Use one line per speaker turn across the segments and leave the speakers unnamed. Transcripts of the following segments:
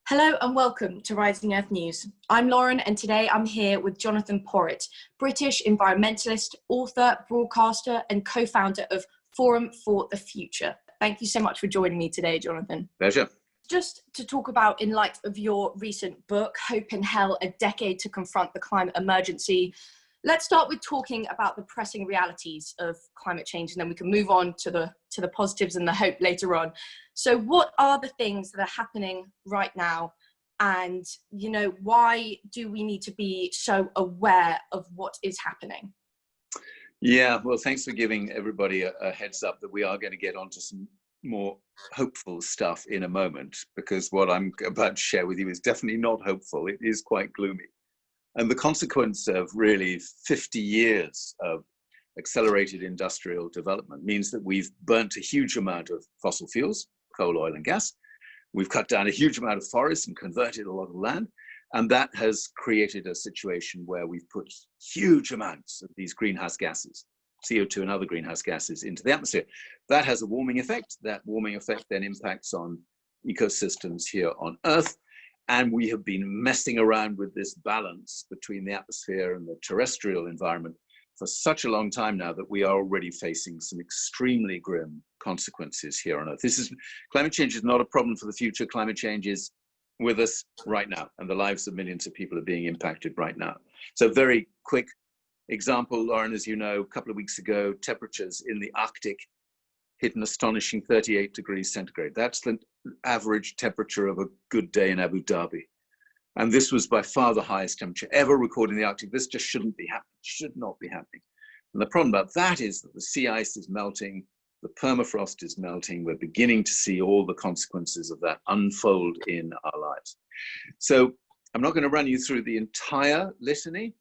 Hello and welcome to Rising Earth News. I'm Lauren and today I'm here with Jonathon Porritt, British environmentalist, author, broadcaster and co-founder of Forum for the Future. Thank you so much for joining me today, Jonathon.
Pleasure.
Just to talk about, in light of your recent book, Hope in Hell, A Decade to Confront the Climate Emergency, let's start with talking about the pressing realities of climate change, and then we can move on to the positives and the hope later on. So what are the things that are happening right now? And, why do we need to be so aware of what is happening?
Yeah, well, thanks for giving everybody a heads up that we are going to get onto some more hopeful stuff in a moment, because what I'm about to share with you is definitely not hopeful. It is quite gloomy. And the consequence of really 50 years of accelerated industrial development means that we've burnt a huge amount of fossil fuels, coal, oil, and gas. We've cut down a huge amount of forests and converted a lot of land. And that has created a situation where we've put huge amounts of these greenhouse gases, CO2 and other greenhouse gases, into the atmosphere. That has a warming effect. That warming effect then impacts on ecosystems here on Earth. And we have been messing around with this balance between the atmosphere and the terrestrial environment for such a long time now that we are already facing some extremely grim consequences here on Earth. Climate change is not a problem for the future. Climate change is with us right now, and the lives of millions of people are being impacted right now. So very quick example, Lauren, as you know, a couple of weeks ago, temperatures in the Arctic hit an astonishing 38 degrees centigrade. That's the average temperature of a good day in Abu Dhabi. And this was by far the highest temperature ever recorded in the Arctic. This just shouldn't be happening, should not be happening. And the problem about that is that the sea ice is melting, the permafrost is melting. We're beginning to see all the consequences of that unfold in our lives. So I'm not going to run you through the entire litany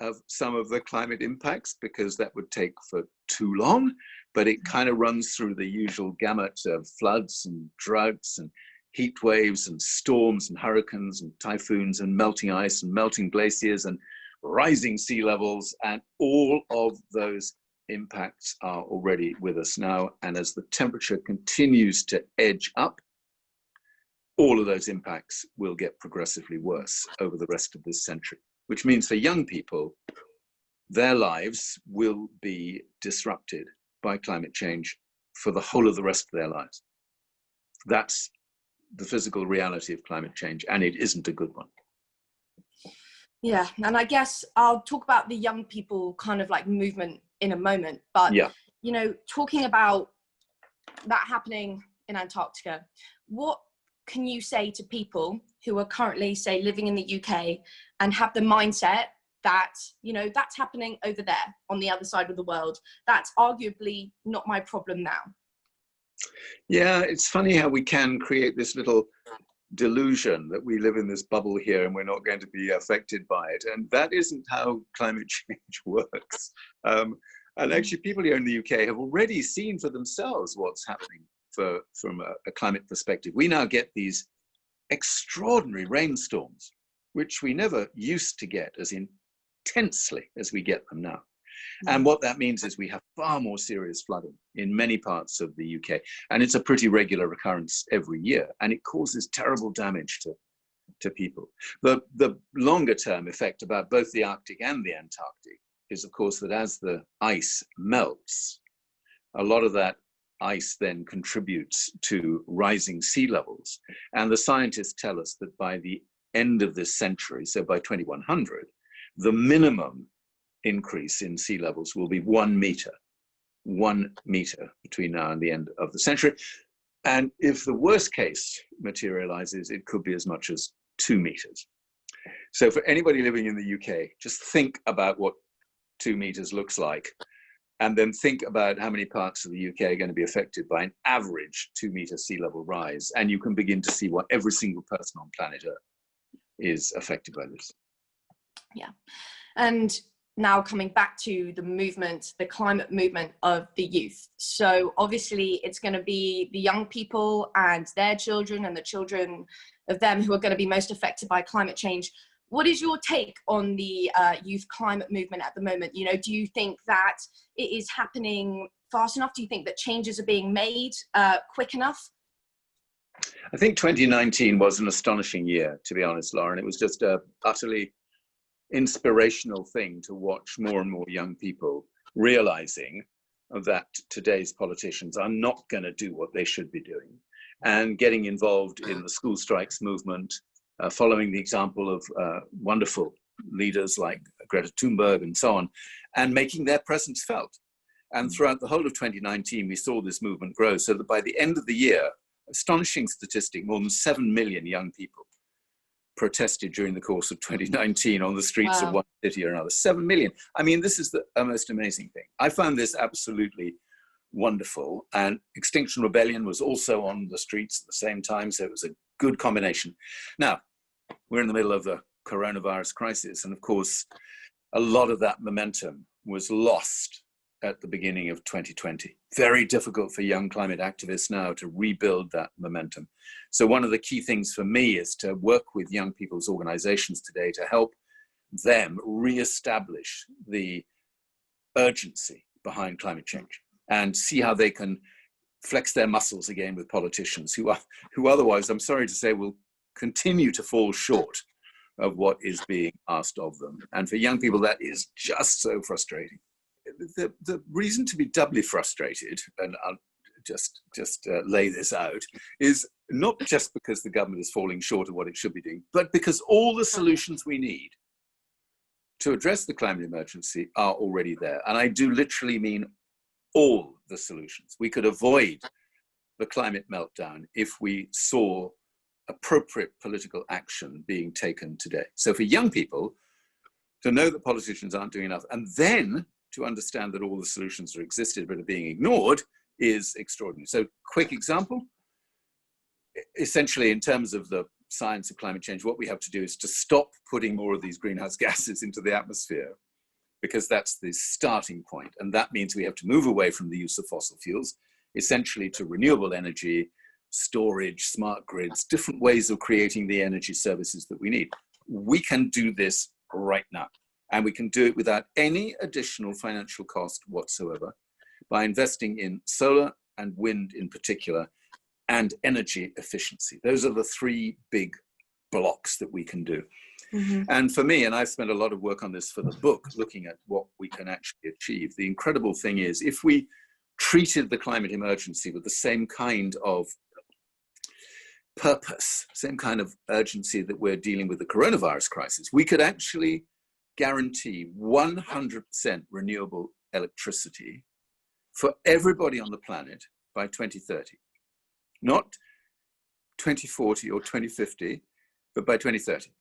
of some of the climate impacts, because that would take for too long, but it kind of runs through the usual gamut of floods and droughts and heat waves and storms and hurricanes and typhoons and melting ice and melting glaciers and rising sea levels. And all of those impacts are already with us now. And as the temperature continues to edge up, all of those impacts will get progressively worse over the rest of this century, which means for young people, their lives will be disrupted by climate change for the whole of the rest of their lives. That's the physical reality of climate change, and it isn't a good one.
Yeah, and I guess I'll talk about the young people kind of like movement in a moment, but
yeah,
talking about that happening in Antarctica, what can you say to people who are currently, say, living in the UK and have the mindset that, that's happening over there on the other side of the world? That's arguably not my problem now.
Yeah, it's funny how we can create this little delusion that we live in this bubble here and we're not going to be affected by it. And that isn't how climate change works. And actually, people here in the UK have already seen for themselves what's happening from a climate perspective. We now get these extraordinary rainstorms, which we never used to get as intensely as we get them now. And what that means is we have far more serious flooding in many parts of the UK. And it's a pretty regular occurrence every year. And it causes terrible damage to people. The longer term effect about both the Arctic and the Antarctic is, of course, that as the ice melts, a lot of that ice then contributes to rising sea levels. And the scientists tell us that by the end of this century, so by 2100, the minimum increase in sea levels will be 1 meter between now and the end of the century. And if the worst case materializes, it could be as much as 2 meters. So for anybody living in the UK, just think about what 2 meters looks like, and then think about how many parts of the UK are going to be affected by an average 2 meter sea level rise. And you can begin to see what every single person on planet Earth is affected by this.
Yeah. And now coming back to the movement, the climate movement of the youth. So obviously it's going to be the young people and their children and the children of them who are going to be most affected by climate change. What is your take on the youth climate movement at the moment? Do you think that it is happening fast enough? Do you think that changes are being made quick enough?
I think 2019 was an astonishing year, to be honest, Lauren. It was just a utterly inspirational thing to watch more and more young people realizing that today's politicians are not going to do what they should be doing, and getting involved in the school strikes movement, following the example of wonderful leaders like Greta Thunberg and so on, and making their presence felt. And throughout the whole of 2019, we saw this movement grow, so that by the end of the year, astonishing statistic, more than 7 million young people protested during the course of 2019 on the streets of one city or another. 7 million. I mean, this is the most amazing thing. I found this absolutely wonderful. And Extinction Rebellion was also on the streets at the same time, so it was a good combination. Now, we're in the middle of the coronavirus crisis, and of course, a lot of that momentum was lost at the beginning of 2020. Very difficult for young climate activists now to rebuild that momentum. So one of the key things for me is to work with young people's organizations today to help them reestablish the urgency behind climate change and see how they can flex their muscles again with politicians who otherwise, I'm sorry to say, will continue to fall short of what is being asked of them. And for young people, that is just so frustrating. The reason to be doubly frustrated, and I'll just lay this out, is not just because the government is falling short of what it should be doing, but because all the solutions we need to address the climate emergency are already there. And I do literally mean all the solutions. We could avoid the climate meltdown if we saw appropriate political action being taken today. So for young people to know that politicians aren't doing enough, and then to understand that all the solutions are existed but are being ignored, is extraordinary. So quick example, essentially in terms of the science of climate change, what we have to do is to stop putting more of these greenhouse gases into the atmosphere, because that's the starting point. And that means we have to move away from the use of fossil fuels, essentially to renewable energy, storage, smart grids, different ways of creating the energy services that we need. We can do this right now. And we can do it without any additional financial cost whatsoever by investing in solar and wind in particular, and energy efficiency. Those are the three big blocks that we can do. Mm-hmm. And for me, and I've spent a lot of work on this for the book, looking at what we can actually achieve. The incredible thing is, if we treated the climate emergency with the same kind of purpose, same kind of urgency that we're dealing with the coronavirus crisis, we could actually guarantee 100% renewable electricity for everybody on the planet by 2030. Not 2040 or 2050, but by 2030.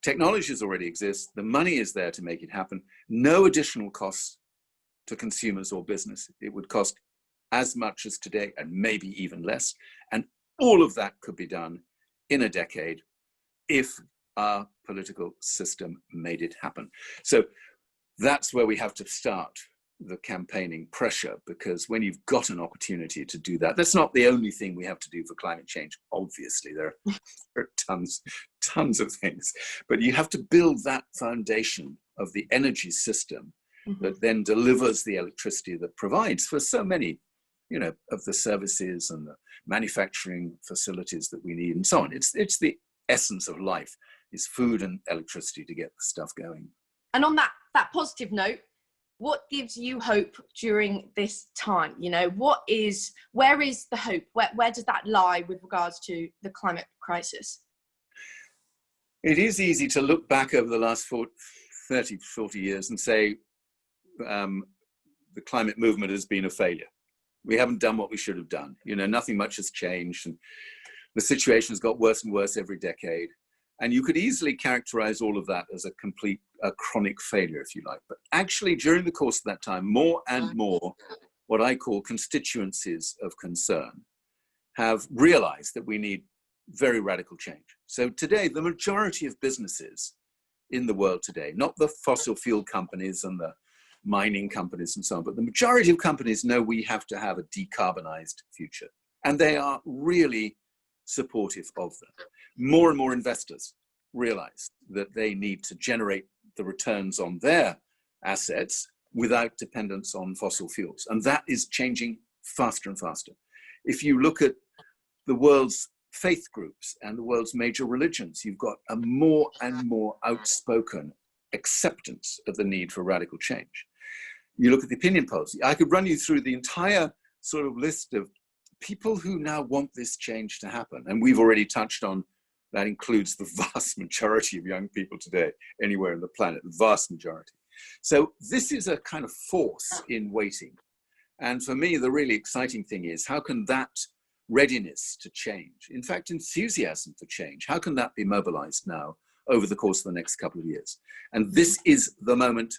Technologies already exist. The money is there to make it happen. No additional costs to consumers or business. It would cost as much as today and maybe even less. And all of that could be done in a decade if our political system made it happen. So that's where we have to start the campaigning pressure, because when you've got an opportunity to do that, that's not the only thing we have to do for climate change. Obviously, there are tons of things, but you have to build that foundation of the energy system that then delivers the electricity that provides for so many, of the services and the manufacturing facilities that we need and so on. It's the essence of life, is food and electricity to get the stuff going.
And on that positive note, what gives you hope during this time? Where is the hope? Where does that lie with regards to the climate crisis?
It is easy to look back over the last 30, 40 years and say the climate movement has been a failure. We haven't done what we should have done. Nothing much has changed, and the situation has got worse and worse every decade. And you could easily characterize all of that as a chronic failure, if you like. But actually, during the course of that time, more and more what I call constituencies of concern have realized that we need very radical change. So today, the majority of businesses in the world today, not the fossil fuel companies and the mining companies and so on, but the majority of companies know we have to have a decarbonized future. And they are really supportive of that. More and more investors realize that they need to generate the returns on their assets without dependence on fossil fuels. And that is changing faster and faster. If you look at the world's faith groups and the world's major religions. You've got a more and more outspoken acceptance of the need for radical change. You look at the opinion polls. I could run you through the entire sort of list of people who now want this change to happen. And we've already touched on that includes the vast majority of young people today, anywhere on the planet, the vast majority. So this is a kind of force in waiting. And for me, the really exciting thing is, how can that readiness to change, in fact, enthusiasm for change, how can that be mobilized now over the course of the next couple of years? And this is the moment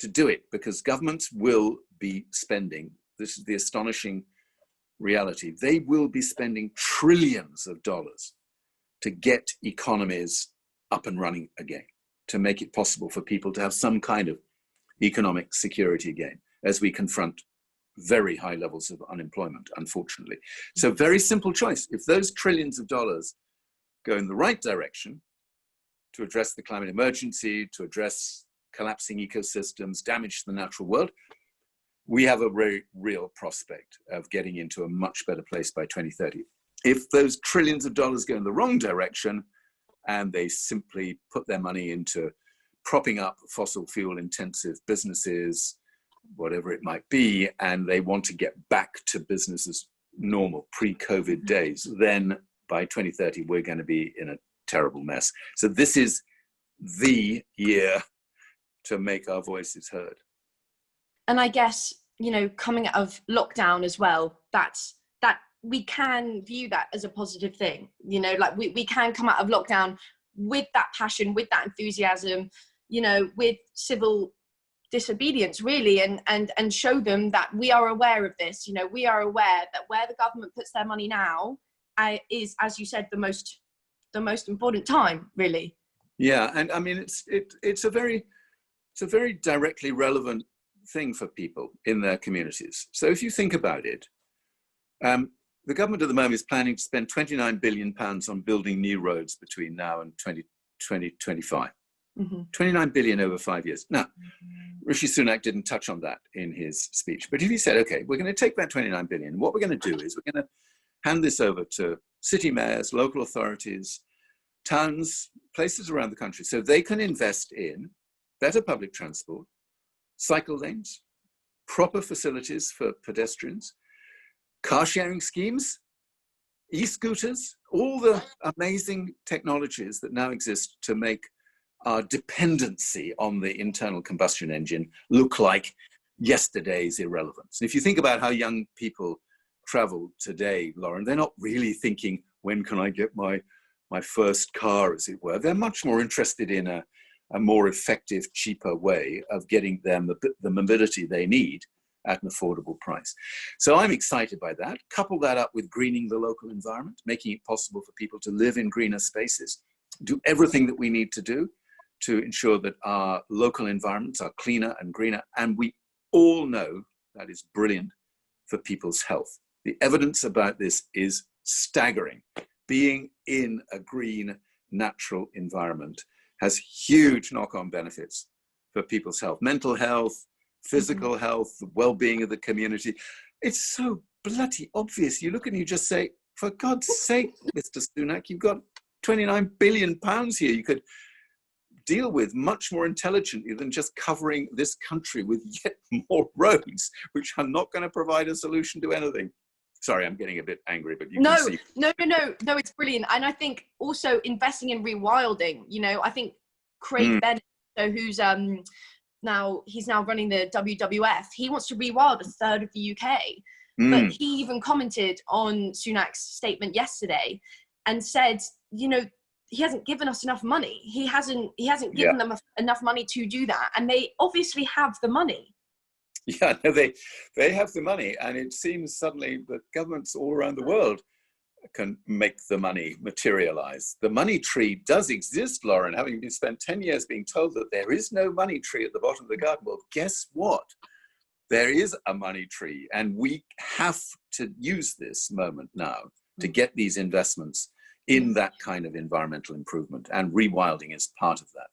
to do it, because governments will be spending, this is the astonishing reality, they will be spending trillions of dollars to get economies up and running again, to make it possible for people to have some kind of economic security again, as we confront very high levels of unemployment, unfortunately. So very simple choice. If those trillions of dollars go in the right direction to address the climate emergency, to address collapsing ecosystems, damage to the natural world, we have a very real prospect of getting into a much better place by 2030. If those trillions of dollars go in the wrong direction and they simply put their money into propping up fossil fuel intensive businesses, whatever it might be, and they want to get back to business as normal pre-COVID days, then by 2030, we're going to be in a terrible mess. So this is the year to make our voices heard.
And I guess, you know, coming out of lockdown as well, that we can view that as a positive thing. You know, like we can come out of lockdown with that passion, with that enthusiasm, you know, with civil disobedience really, and show them that we are aware of this. You know, we are aware that where the government puts their money now is, as you said, the most important time, really. Yeah,
and I mean, it's a very directly relevant thing for people in their communities. So if you think about it, the government at the moment is planning to spend £29 billion on building new roads between now and 2025. 29 billion over 5 years. Now, Rishi Sunak didn't touch on that in his speech, but if he said, okay, we're going to take that 29 billion, what we're going to do is we're going to hand this over to city mayors, local authorities, towns, places around the country, so they can invest in better public transport, cycle lanes, proper facilities for pedestrians, car sharing schemes, e-scooters, all the amazing technologies that now exist to make our dependency on the internal combustion engine look like yesterday's irrelevance. And if you think about how young people travel today, Lauren, they're not really thinking, when can I get my first car, as it were? They're much more interested in a more effective, cheaper way of getting them the mobility they need at an affordable price. So I'm excited by that. Couple that up with greening the local environment, making it possible for people to live in greener spaces, do everything that we need to do to ensure that our local environments are cleaner and greener. And we all know that is brilliant for people's health. The evidence about this is staggering. Being in a green, natural environment has huge knock-on benefits for people's health, mental health, physical health, the well-being of the community. It's so bloody obvious. You look and you just say, for God's sake, Mr. Sunak, you've got £29 billion here. You could deal with much more intelligently than just covering this country with yet more roads, which are not going to provide a solution to anything. Sorry, I'm getting a bit angry, but you can see.
No, it's brilliant. And I think also investing in rewilding, you know, I think Craig Bennett, who's he's now running the WWF, he wants to rewild a third of the UK. But he even commented on Sunak's statement yesterday and said, you know, he hasn't given us enough money. He hasn't given them enough money to do that. And they obviously have the money.
Yeah, no, they have the money. And it seems suddenly that governments all around the world can make the money materialize. The money tree does exist, Lauren, having been spent 10 years being told that there is no money tree at the bottom of the garden. Well, guess what? There is a money tree, and we have to use this moment now to get these investments in that kind of environmental improvement, and rewilding is part of that.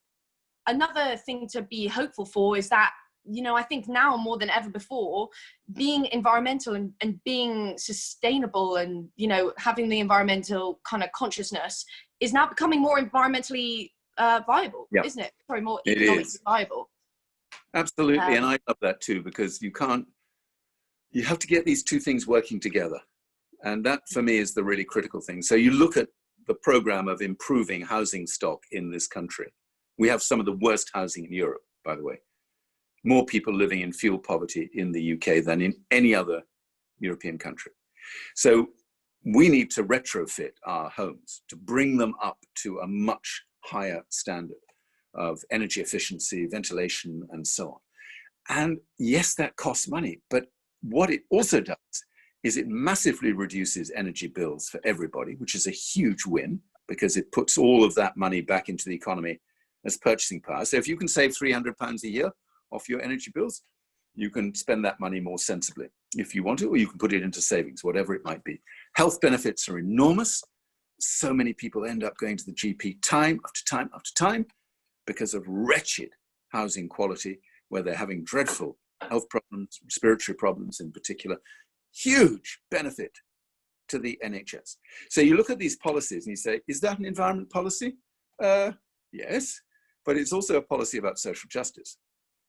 Another thing to be hopeful for is that you know, I think now more than ever before, being environmental and being sustainable and, you know, having the environmental kind of consciousness is now becoming more environmentally viable, isn't it? Sorry, more economically viable.
Absolutely, and I love that too, because you have to get these two things working together. And that for me is the really critical thing. So you look at the program of improving housing stock in this country. We have some of the worst housing in Europe, by the way. More people living in fuel poverty in the UK than in any other European country. So we need to retrofit our homes to bring them up to a much higher standard of energy efficiency, ventilation, and so on. And yes, that costs money, but what it also does is it massively reduces energy bills for everybody, which is a huge win because it puts all of that money back into the economy as purchasing power. So if you can save £300 a year off your energy bills, you can spend that money more sensibly if you want to, or you can put it into savings, whatever it might be. Health benefits are enormous. So many people end up going to the GP time after time after time because of wretched housing quality, where they're having dreadful health problems, respiratory problems in particular. Huge benefit to the NHS. So you look at these policies and you say, is that an environment policy? Yes, but it's also a policy about social justice.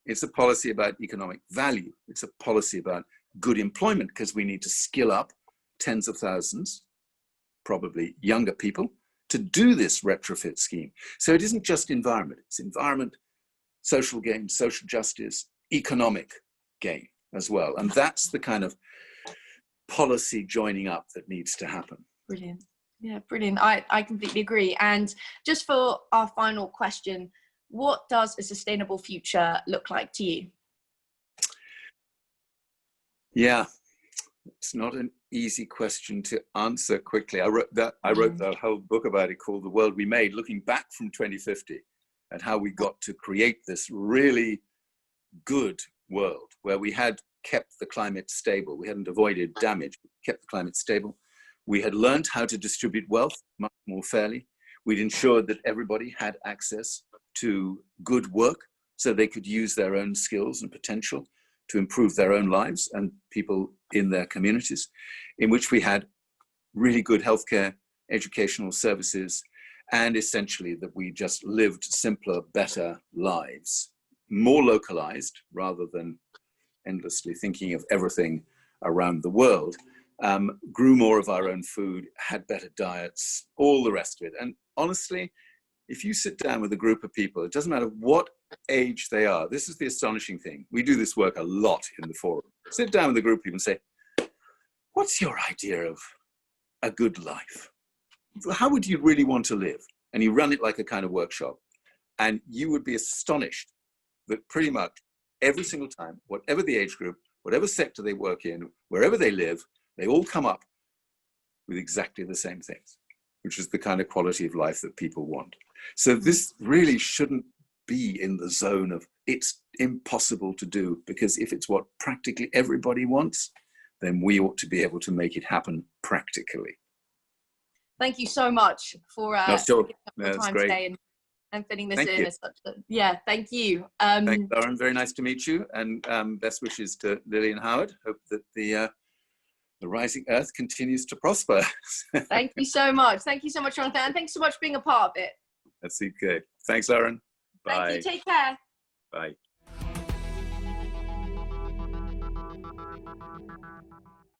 It's a policy about economic value. It's a policy about good employment, because we need to skill up tens of thousands, probably younger people, to do this retrofit scheme. So it isn't just environment, it's environment, social gain, social justice, economic gain as well. And that's the kind of policy joining up that needs to happen.
Brilliant. Yeah, brilliant. I completely agree. And just for our final question, what does a sustainable future look like to you?
Yeah, it's not an easy question to answer quickly. I wrote that whole book about it called The World We Made, looking back from 2050 at how we got to create this really good world where we had kept the climate stable. We hadn't avoided damage, we kept the climate stable. We had learned how to distribute wealth much more fairly. We'd ensured that everybody had access to good work so they could use their own skills and potential to improve their own lives and people in their communities, in which we had really good healthcare, educational services, and essentially that we just lived simpler, better lives, more localized rather than endlessly thinking of everything around the world, grew more of our own food, had better diets, all the rest of it. And honestly, if you sit down with a group of people, it doesn't matter what age they are. This is the astonishing thing. We do this work a lot in the forum. Sit down with a group of people and say, what's your idea of a good life? How would you really want to live? And you run it like a kind of workshop. And you would be astonished that pretty much every single time, whatever the age group, whatever sector they work in, wherever they live, they all come up with exactly the same things, which is the kind of quality of life that people want. So this really shouldn't be in the zone of it's impossible to do, because if it's what practically everybody wants, then we ought to be able to make it happen practically.
Thank you so much for
sure.
your time today and fitting this
Thank
in. Yeah, thank you.
Thanks, Lauren. Very nice to meet you, and best wishes to Lily and Howard. Hope that the rising earth continues to prosper.
Thank you so much. Thank you so much, Jonathon, and thanks so much for being a part of it.
That's okay. Thanks, Lauren. Bye.
Thank you. Take care.
Bye.